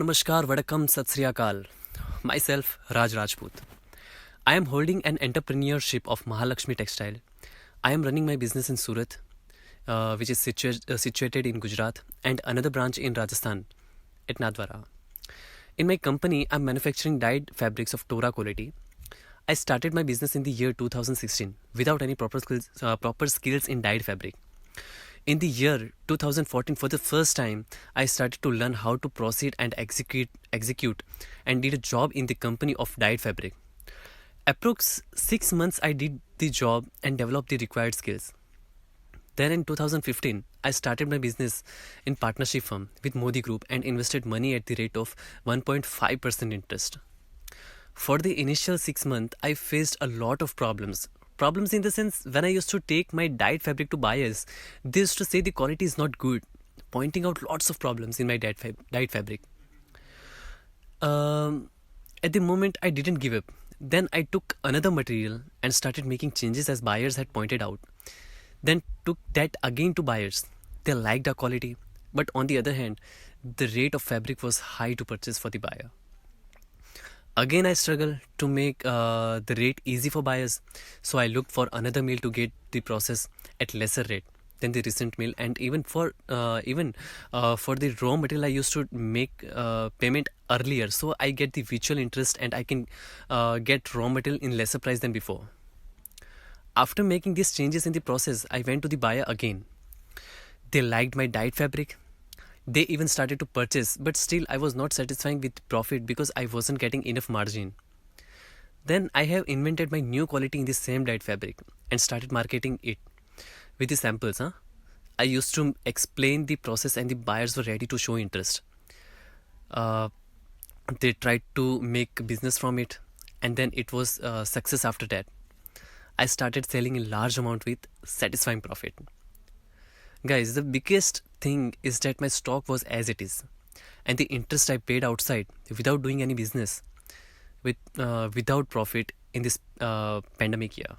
Namaskar, Vadakam, Sat Sri Akal. Myself, Raj Rajput. I am holding an entrepreneurship of Mahalakshmi Textile. I am running my business in Surat, which is situated in Gujarat, and another branch in Rajasthan, at Nadwara. In my company, I am manufacturing dyed fabrics of Torah quality. I started my business in the year 2016 without any proper skills in dyed fabric. In the year 2014, for the first time, I started to learn how to proceed and execute and did a job in the company of dyed fabric. Approx 6 months I did the job and developed the required skills. Then in 2015, I started my business in partnership firm with Modi Group and invested money at the rate of 1.5% interest. For the initial 6 months, I faced a lot of problems. Problems in the sense, when I used to take my dyed fabric to buyers, they used to say the quality is not good, pointing out lots of problems in my dyed fabric. At the moment, I didn't give up. Then I took another material and started making changes as buyers had pointed out. Then took that again to buyers. They liked our quality, but on the other hand, the rate of fabric was high to purchase for the buyer. Again, I struggled to make the rate easy for buyers, so I looked for another mill to get the process at lesser rate than the recent mill, and even for the raw material, I used to make payment earlier, so I get the virtual interest and I can get raw material in lesser price than before. After making these changes in the process, I went to the buyer again. They liked my dyed fabric. They even started to purchase, but still I was not satisfying with profit because I wasn't getting enough margin. Then I have invented my new quality in the same dyed fabric and started marketing it with the samples. I used to explain the process and the buyers were ready to show interest. They tried to make business from it, and then it was a success after that. I started selling a large amount with satisfying profit. Guys, the biggest thing is that my stock was as it is, and the interest I paid outside without doing any business, without profit in this pandemic year.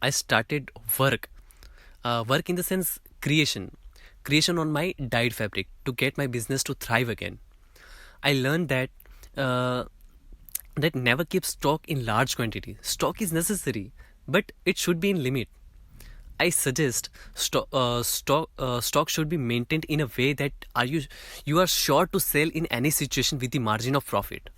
I started work in the sense creation on my dyed fabric to get my business to thrive again. I learned that never keep stock in large quantity. Stock is necessary, but it should be in limit. I suggest stock should be maintained in a way that you are sure to sell in any situation with the margin of profit.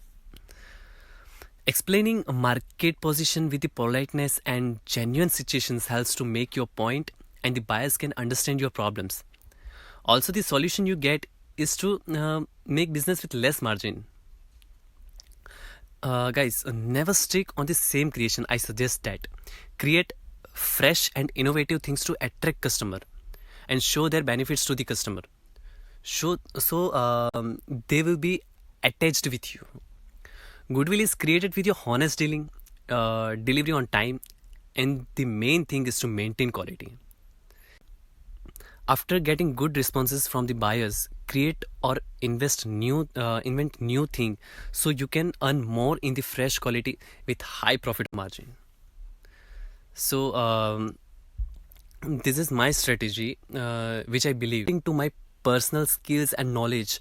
Explaining a market position with the politeness and genuine situations helps to make your point and the buyers can understand your problems. Also, the solution you get is to make business with less margin. Guys, never stick on the same creation. I suggest that create fresh and innovative things to attract customer and show their benefits to the customer. So they will be attached with you. Goodwill is created with your honest dealing, delivery on time, and the main thing is to maintain quality. After getting good responses from the buyers, create or invent new thing so you can earn more in the fresh quality with high profit margin. So this is my strategy, which I believe to my personal skills and knowledge,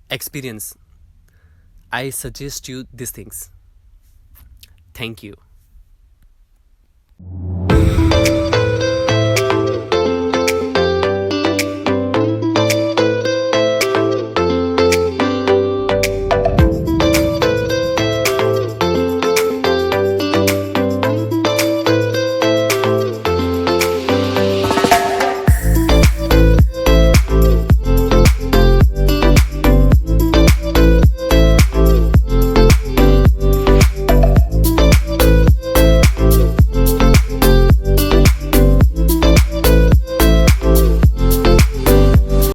experience. I suggest you these things. Thank you.